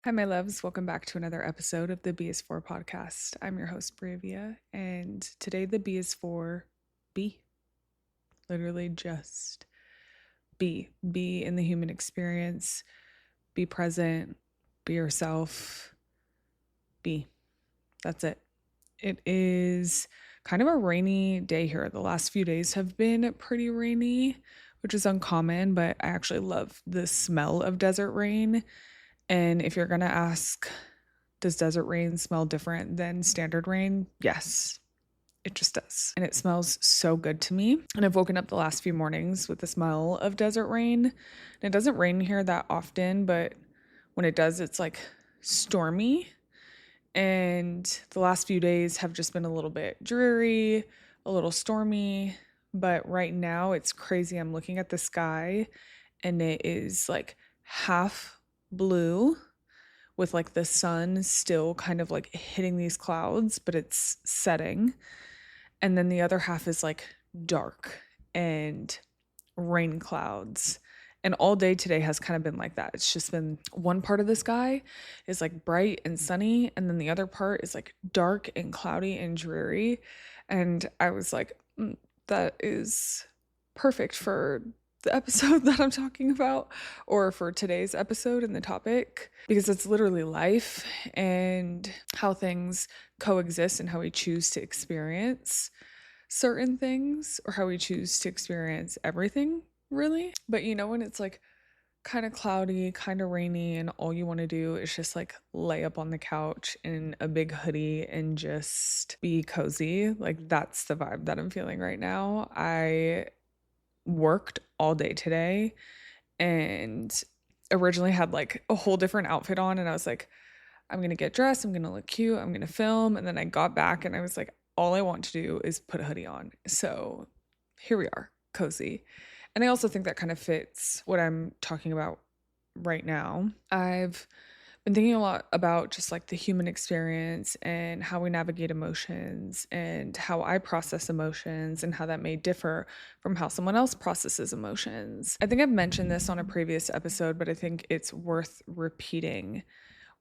Hi, my loves. Welcome back to another episode of the thebisfor podcast. I'm your host, Bravia, and today the B is for be. Literally just be. Be in the human experience, be present, be yourself, be. That's it. It is kind of a rainy day here. The last few days have been pretty rainy, which is uncommon, but I actually love the smell of desert rain. And if you're going to ask, does desert rain smell different than standard rain? Yes, it just does. And it smells so good to me. And I've woken up the last few mornings with the smell of desert rain. And it doesn't rain here that often, but when it does, it's like stormy. And the last few days have just been a little bit dreary, a little stormy. But right now it's crazy. I'm looking at the sky and it is like half blue with like the sun still kind of like hitting these clouds, but it's setting. And then the other half is like dark and rain clouds. And all day today has kind of been like that. It's just been one part of the sky is like bright and sunny, and then the other part is like dark and cloudy and dreary. And I was like, that is perfect for the episode that I'm talking about, or for today's episode and the topic, because it's literally life and how things coexist and how we choose to experience certain things, or how we choose to experience everything, really. But you know, when it's like kind of cloudy, kind of rainy, and all you want to do is just like lay up on the couch in a big hoodie and just be cozy, like that's the vibe that I'm feeling right now. I worked all day today and originally had like a whole different outfit on, and I was like, I'm gonna get dressed, I'm gonna look cute, I'm gonna film. And then I got back and I was like, all I want to do is put a hoodie on. So here we are, cozy. And I also think that kind of fits what I'm talking about right now. I've been thinking a lot about just like the human experience and how we navigate emotions and how I process emotions and how that may differ from how someone else processes emotions. I think I've mentioned this on a previous episode, but I think it's worth repeating,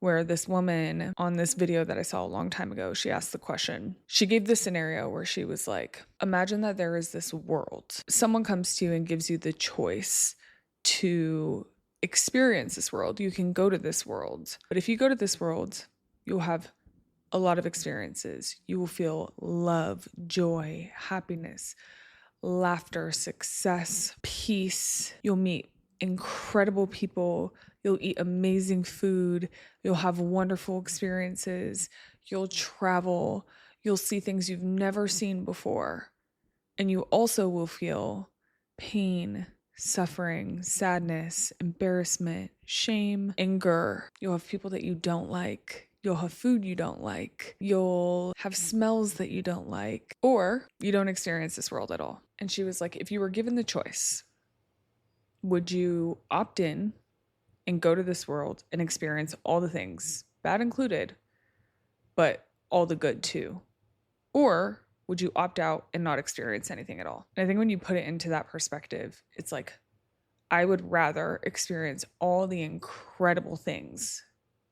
where this woman on this video that I saw a long time ago, she asked the question. She gave this scenario where she was like, imagine that there is this world. Someone comes to you and gives you the choice to experience this world. You can go to this world. But if you go to this world, you'll have a lot of experiences. You will feel love, joy, happiness, laughter, success, peace. You'll meet incredible people. You'll eat amazing food. You'll have wonderful experiences. You'll travel. You'll see things you've never seen before. And you also will feel pain, suffering, sadness, embarrassment, shame, anger. You'll have people that you don't like. You'll have food you don't like. You'll have smells that you don't like. Or you don't experience this world at all. And she was like, if you were given the choice, would you opt in and go to this world and experience all the things, bad included, but all the good too? Or would you opt out and not experience anything at all? And I think when you put it into that perspective, it's like, I would rather experience all the incredible things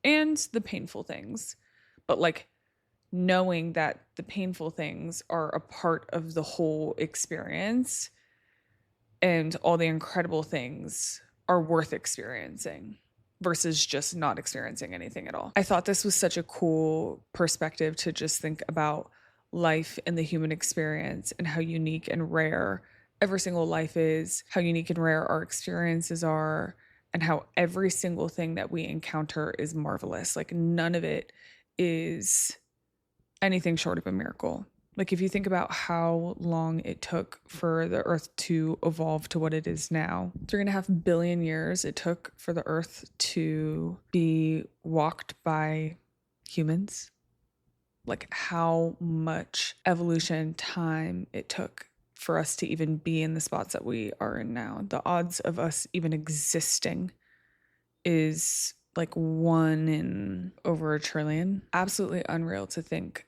and the painful things, but like knowing that the painful things are a part of the whole experience and all the incredible things are worth experiencing versus just not experiencing anything at all. I thought this was such a cool perspective to just think about life and the human experience and how unique and rare every single life is, how unique and rare our experiences are, and how every single thing that we encounter is marvelous. Like none of it is anything short of a miracle. Like if you think about how long it took for the earth to evolve to what it is now, 3.5 billion years it took for the earth to be walked by humans. Like how much evolution time it took for us to even be in the spots that we are in now. The odds of us even existing is like 1 in over a trillion. Absolutely unreal to think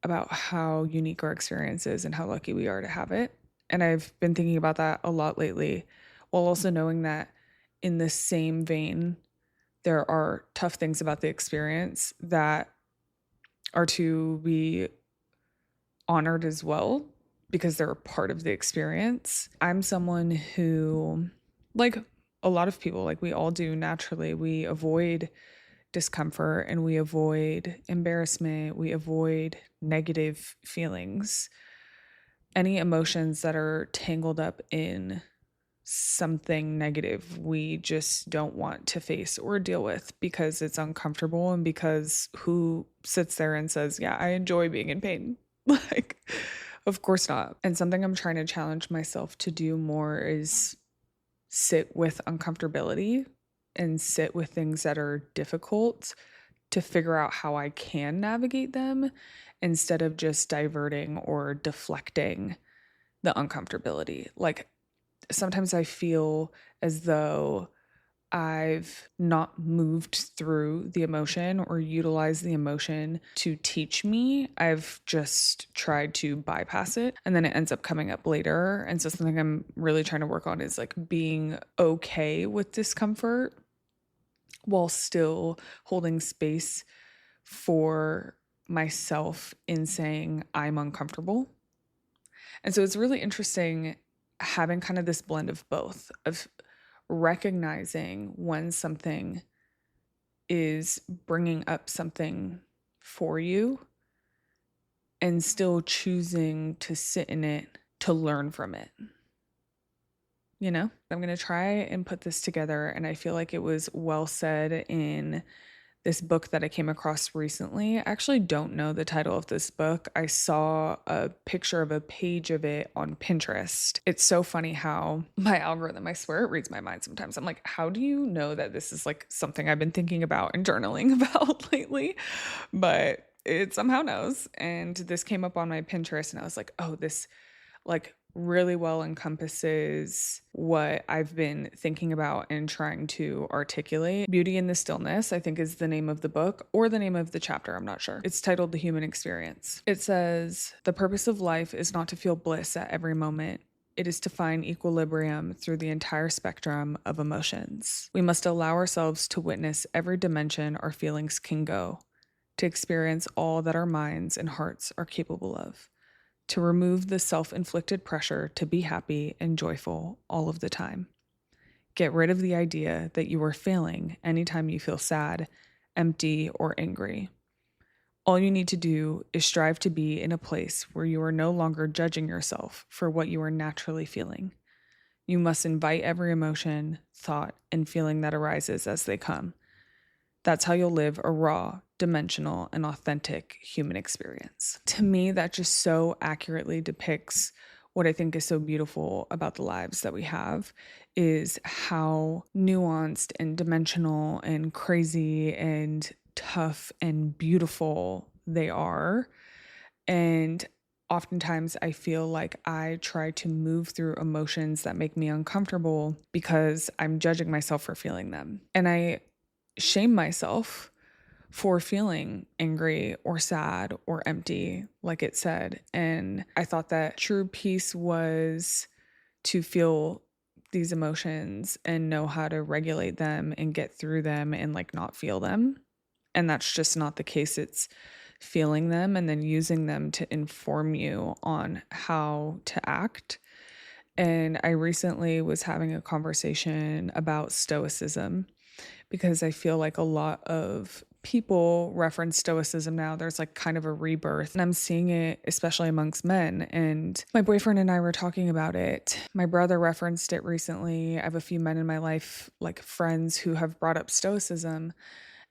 about how unique our experience is and how lucky we are to have it. And I've been thinking about that a lot lately, while also knowing that in the same vein, there are tough things about the experience that are to be honored as well because they're a part of the experience. I'm someone who, like a lot of people, like we all do naturally, we avoid discomfort and we avoid embarrassment, we avoid negative feelings, any emotions that are tangled up in something negative we just don't want to face or deal with because it's uncomfortable and because who sits there and says, yeah, I enjoy being in pain? Like, of course not. And something I'm trying to challenge myself to do more is sit with uncomfortability and sit with things that are difficult to figure out how I can navigate them instead of just diverting or deflecting the uncomfortability. Like, sometimes I feel as though I've not moved through the emotion or utilized the emotion to teach me. I've just tried to bypass it and then it ends up coming up later. And so something I'm really trying to work on is like being okay with discomfort while still holding space for myself in saying I'm uncomfortable. And so it's really interesting having kind of this blend of both, of recognizing when something is bringing up something for you and still choosing to sit in it to learn from it. You know, I'm going to try and put this together. And I feel like it was well said in this book that I came across recently. I actually don't know the title of this book. I saw a picture of a page of it on Pinterest. It's so funny how my algorithm, I swear it reads my mind sometimes. I'm like, how do you know that this is like something I've been thinking about and journaling about lately? But it somehow knows. And this came up on my Pinterest and I was like, oh, this like really well encompasses what I've been thinking about and trying to articulate. Beauty in the Stillness, I think, is the name of the book or the name of the chapter. I'm not sure. It's titled The Human Experience. It says, the purpose of life is not to feel bliss at every moment. It is to find equilibrium through the entire spectrum of emotions. We must allow ourselves to witness every dimension our feelings can go, to experience all that our minds and hearts are capable of, to remove the self-inflicted pressure to be happy and joyful all of the time. Get rid of the idea that you are failing anytime you feel sad, empty, or angry. All you need to do is strive to be in a place where you are no longer judging yourself for what you are naturally feeling. You must invite every emotion, thought, and feeling that arises as they come. That's how you'll live a raw, dimensional, and authentic human experience. To me, that just so accurately depicts what I think is so beautiful about the lives that we have, is how nuanced and dimensional and crazy and tough and beautiful they are. And oftentimes I feel like I try to move through emotions that make me uncomfortable because I'm judging myself for feeling them. And I shame myself for feeling angry or sad or empty, like it said. And I thought that true peace was to feel these emotions and know how to regulate them and get through them and like not feel them. And that's just not the case. It's feeling them and then using them to inform you on how to act. And I recently was having a conversation about stoicism, because I feel like a lot of people reference stoicism now. There's like kind of a rebirth, and I'm seeing it especially amongst men. And my boyfriend and I were talking about it. My brother referenced it recently. I have a few men in my life, like friends, who have brought up stoicism.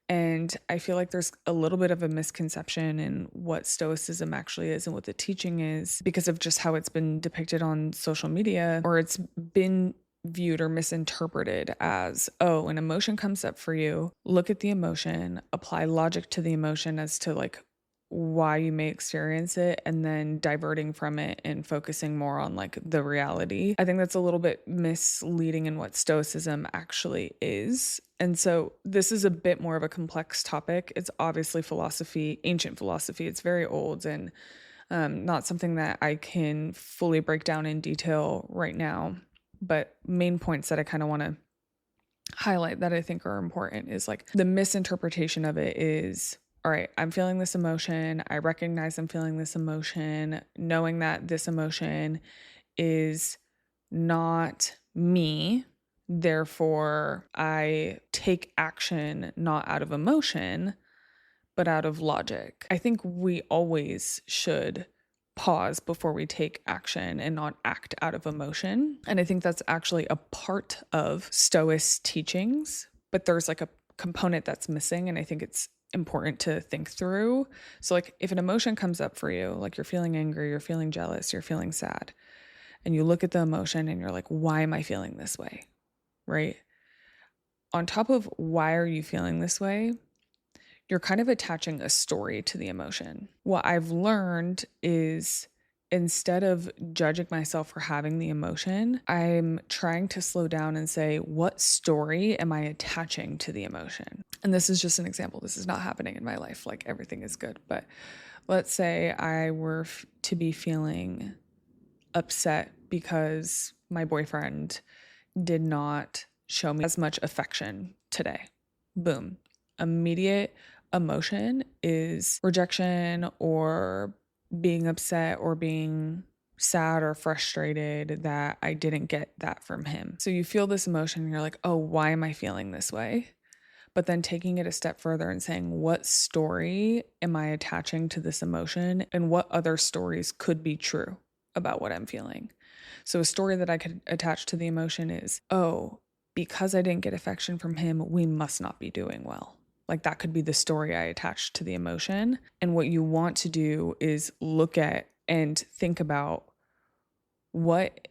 And I feel like there's a little bit of a misconception in what stoicism actually is and what the teaching is because of just how it's been depicted on social media, or it's been viewed or misinterpreted as, oh, an emotion comes up for you, look at the emotion, apply logic to the emotion as to like why you may experience it, and then diverting from it and focusing more on like the reality. I think that's a little bit misleading in what stoicism actually is. And so this is a bit more of a complex topic. It's obviously philosophy, ancient philosophy. It's very old and not something that I can fully break down in detail right now. But main points that I kind of want to highlight that I think are important is like the misinterpretation of it is, all right, I'm feeling this emotion. I recognize I'm feeling this emotion, knowing that this emotion is not me. Therefore, I take action not out of emotion, but out of logic. I think we always should pause before we take action and not act out of emotion. And I think that's actually a part of Stoic teachings, but there's like a component that's missing. And I think it's important to think through. So, like, if an emotion comes up for you, like you're feeling angry, you're feeling jealous, you're feeling sad, and you look at the emotion and you're like, why am I feeling this way? Right? On top of why are you feeling this way, you're kind of attaching a story to the emotion. What I've learned is instead of judging myself for having the emotion, I'm trying to slow down and say, what story am I attaching to the emotion? And this is just an example. This is not happening in my life. Like, everything is good. But let's say I were to be feeling upset because my boyfriend did not show me as much affection today. Boom. Immediate emotion is rejection or being upset or being sad or frustrated that I didn't get that from him. So you feel this emotion and you're like, oh, why am I feeling this way? But then taking it a step further and saying, what story am I attaching to this emotion and what other stories could be true about what I'm feeling? So a story that I could attach to the emotion is, oh, because I didn't get affection from him, we must not be doing well. Like, that could be the story I attached to the emotion. And what you want to do is look at and think about, what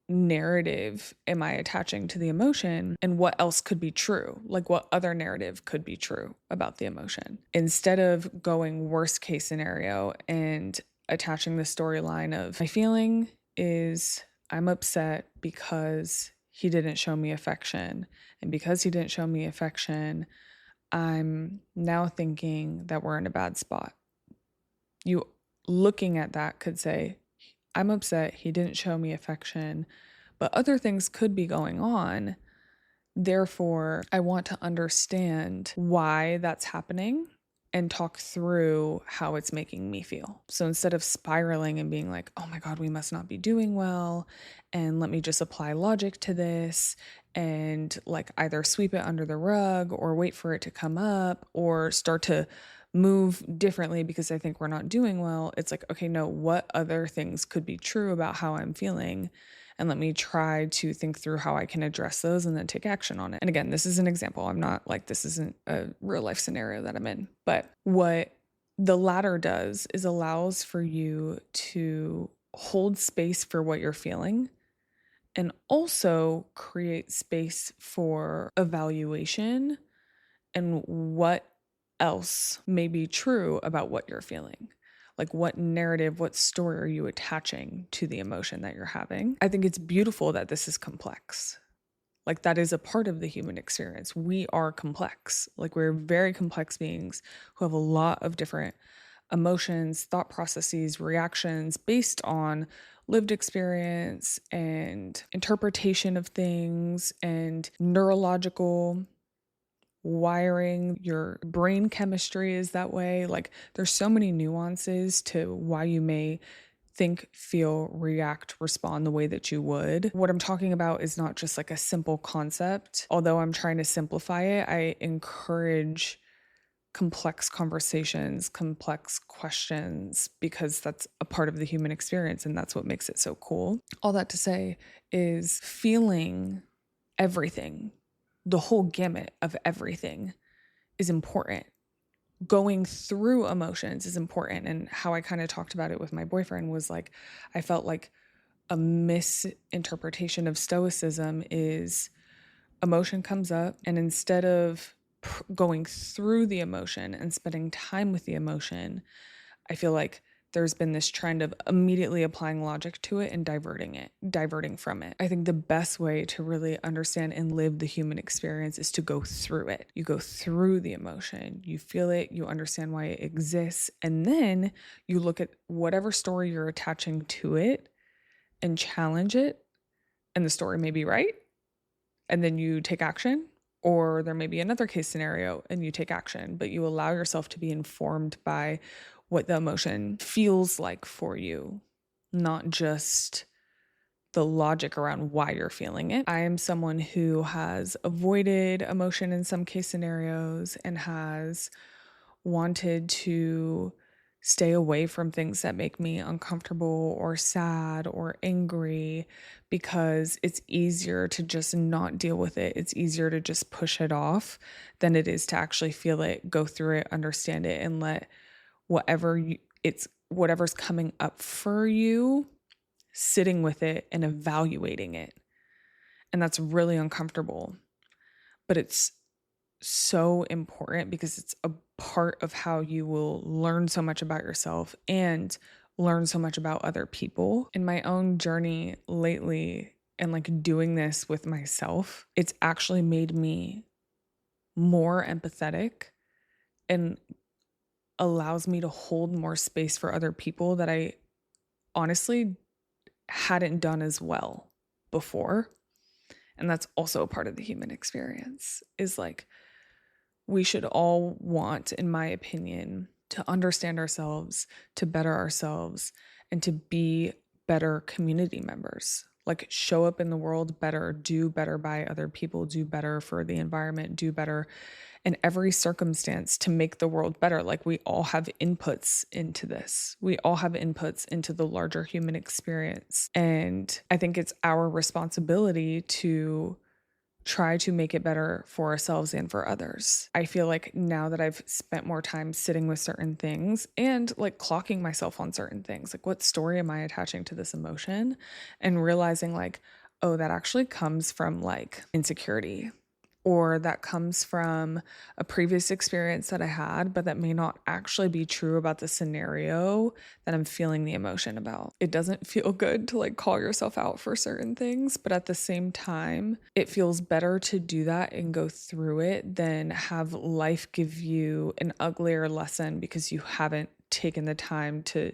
narrative am I attaching to the emotion and what else could be true? Like, what other narrative could be true about the emotion? Instead of going worst case scenario and attaching the storyline of my feeling is I'm upset because he didn't show me affection. And because he didn't show me affection, I'm now thinking that we're in a bad spot. You looking at that could say, I'm upset, he didn't show me affection, but other things could be going on. Therefore, I want to understand why that's happening and talk through how it's making me feel. So instead of spiraling and being like, oh my God, we must not be doing well, and let me just apply logic to this and like either sweep it under the rug or wait for it to come up or start to move differently because I think we're not doing well. It's like, okay, no, what other things could be true about how I'm feeling? And let me try to think through how I can address those and then take action on it. And again, this is an example. I'm not like, this isn't a real life scenario that I'm in. But what the latter does is allows for you to hold space for what you're feeling and also create space for evaluation and what else may be true about what you're feeling. Like, what narrative, what story are you attaching to the emotion that you're having? I think it's beautiful that this is complex. Like, that is a part of the human experience. We are complex. Like, we're very complex beings who have a lot of different emotions, thought processes, reactions based on lived experience and interpretation of things and neurological wiring. Your brain chemistry is that way. Like, there's so many nuances to why you may think, feel, react, respond the way that you would. What I'm talking about is not just like a simple concept. Although I'm trying to simplify it, I encourage complex conversations, complex questions, because that's a part of the human experience and that's what makes it so cool. All that to say is feeling everything, the whole gamut of everything is important. Going through emotions is important. And how I kind of talked about it with my boyfriend was like, I felt like a misinterpretation of stoicism is emotion comes up, and instead of going through the emotion and spending time with the emotion, I feel like there's been this trend of immediately applying logic to it and diverting from it. I think the best way to really understand and live the human experience is to go through it. You go through the emotion, you feel it, you understand why it exists, and then you look at whatever story you're attaching to it and challenge it, and the story may be right, and then you take action, Or there may be another case scenario and you take action, but you allow yourself to be informed by what the emotion feels like for you, not just the logic around why you're feeling it. I am someone who has avoided emotion in some case scenarios and has wanted to stay away from things that make me uncomfortable or sad or angry because it's easier to just not deal with it. It's easier to just push it off than it is to actually feel it, go through it, understand it, and let whatever's coming up for you, sitting with it and evaluating it. And that's really uncomfortable, but it's so important because it's a part of how you will learn so much about yourself and learn so much about other people. In my own journey lately and like doing this with myself, it's actually made me more empathetic and allows me to hold more space for other people that I honestly hadn't done as well before. And that's also a part of the human experience, is like, we should all want, in my opinion, to understand ourselves, to better ourselves, and to be better community members. Like, show up in the world better, do better by other people, do better for the environment, do better in every circumstance to make the world better. Like, we all have inputs into this. We all have inputs into the larger human experience. And I think it's our responsibility to try to make it better for ourselves and for others. I feel like now that I've spent more time sitting with certain things and like clocking myself on certain things, like what story am I attaching to this emotion, and realizing like, oh, that actually comes from like insecurity, or that comes from a previous experience that I had, but that may not actually be true about the scenario that I'm feeling the emotion about. It doesn't feel good to like call yourself out for certain things, but at the same time, it feels better to do that and go through it than have life give you an uglier lesson because you haven't taken the time to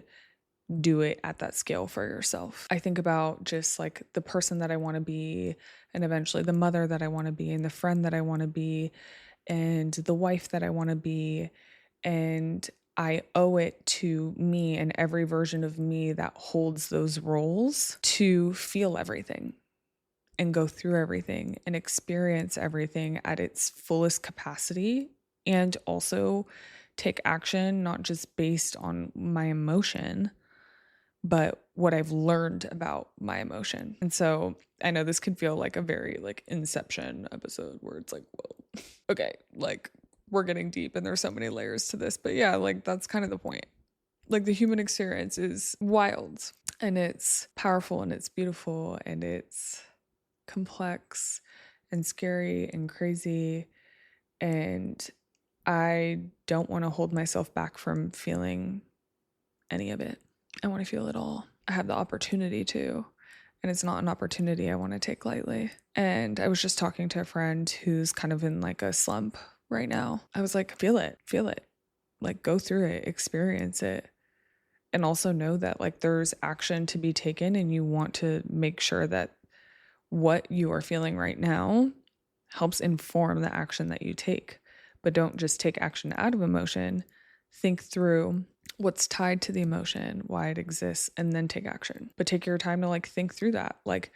do it at that scale for yourself. I think about just like the person that I want to be, and eventually the mother that I want to be, and the friend that I want to be, and the wife that I want to be. And I owe it to me and every version of me that holds those roles to feel everything and go through everything and experience everything at its fullest capacity, and also take action, not just based on my emotion, but what I've learned about my emotion. And so I know this could feel like a very like Inception episode where it's like, whoa, okay, like we're getting deep and there's so many layers to this. But yeah, like that's kind of the point. Like the human experience is wild and it's powerful and it's beautiful and it's complex and scary and crazy. And I don't want to hold myself back from feeling any of it. I want to feel it all. I have the opportunity to, and it's not an opportunity I want to take lightly. And I was just talking to a friend who's kind of in like a slump right now. I was like, feel it, like go through it, experience it. And also know that like there's action to be taken, and you want to make sure that what you are feeling right now helps inform the action that you take. But don't just take action out of emotion. Think through what's tied to the emotion, why it exists, and then take action. But take your time to like think through that. Like,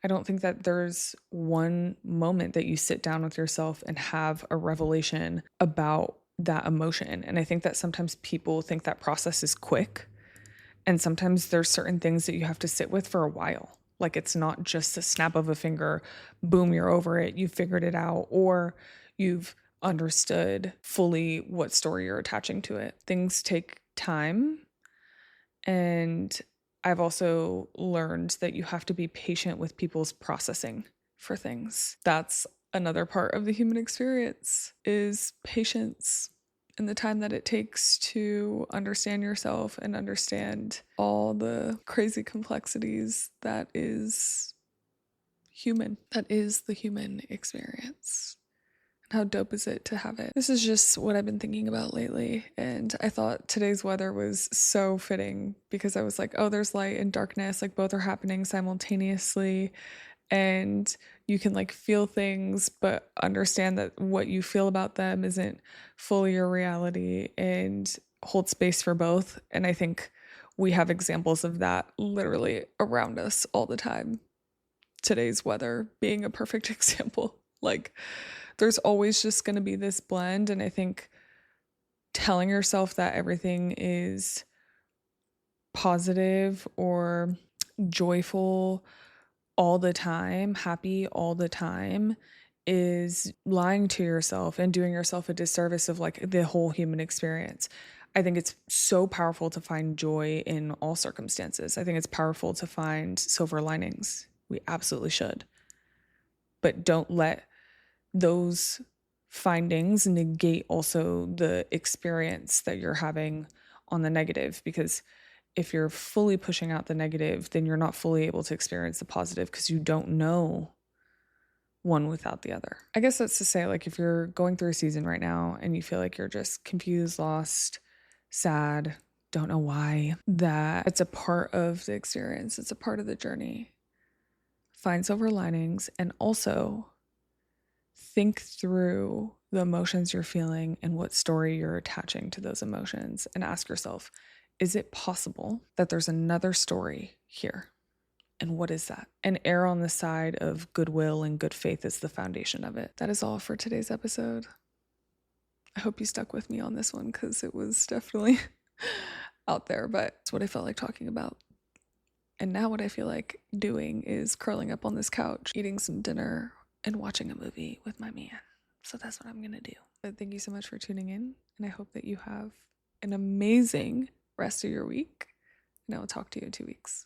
I don't think that there's one moment that you sit down with yourself and have a revelation about that emotion. And I think that sometimes people think that process is quick. And sometimes there's certain things that you have to sit with for a while. Like, it's not just a snap of a finger, boom, you're over it, you figured it out, or you've understood fully what story you're attaching to it. Things take time. And I've also learned that you have to be patient with people's processing for things. That's another part of the human experience, is patience and the time that it takes to understand yourself and understand all the crazy complexities that is human. That is the human experience. How dope is it to have it? This is just what I've been thinking about lately. And I thought today's weather was so fitting because I was like, oh, there's light and darkness. Like both are happening simultaneously. And You can like feel things, but understand that what you feel about them isn't fully your reality, and hold space for both. And I think we have examples of that literally around us all the time. Today's weather being a perfect example. Like, there's always just going to be this blend. And I think telling yourself that everything is positive or joyful all the time, happy all the time, is lying to yourself and doing yourself a disservice of like the whole human experience. I think it's so powerful to find joy in all circumstances. I think it's powerful to find silver linings. We absolutely should. But don't let those findings negate also the experience that you're having on the negative, because if you're fully pushing out the negative, then you're not fully able to experience the positive because you don't know one without the other. I guess that's to say, like, if you're going through a season right now and you feel like you're just confused, lost, sad, don't know why, that it's a part of the experience, it's a part of the journey. Find silver linings, and also think through the emotions you're feeling and what story you're attaching to those emotions, and ask yourself, is it possible that there's another story here? And what is that? And err on the side of goodwill and good faith is the foundation of it. That is all for today's episode. I hope you stuck with me on this one because it was definitely out there, but it's what I felt like talking about. And now what I feel like doing is curling up on this couch, eating some dinner, and watching a movie with my man. So that's what I'm going to do. But thank you so much for tuning in. And I hope that you have an amazing rest of your week. And I will talk to you in 2 weeks.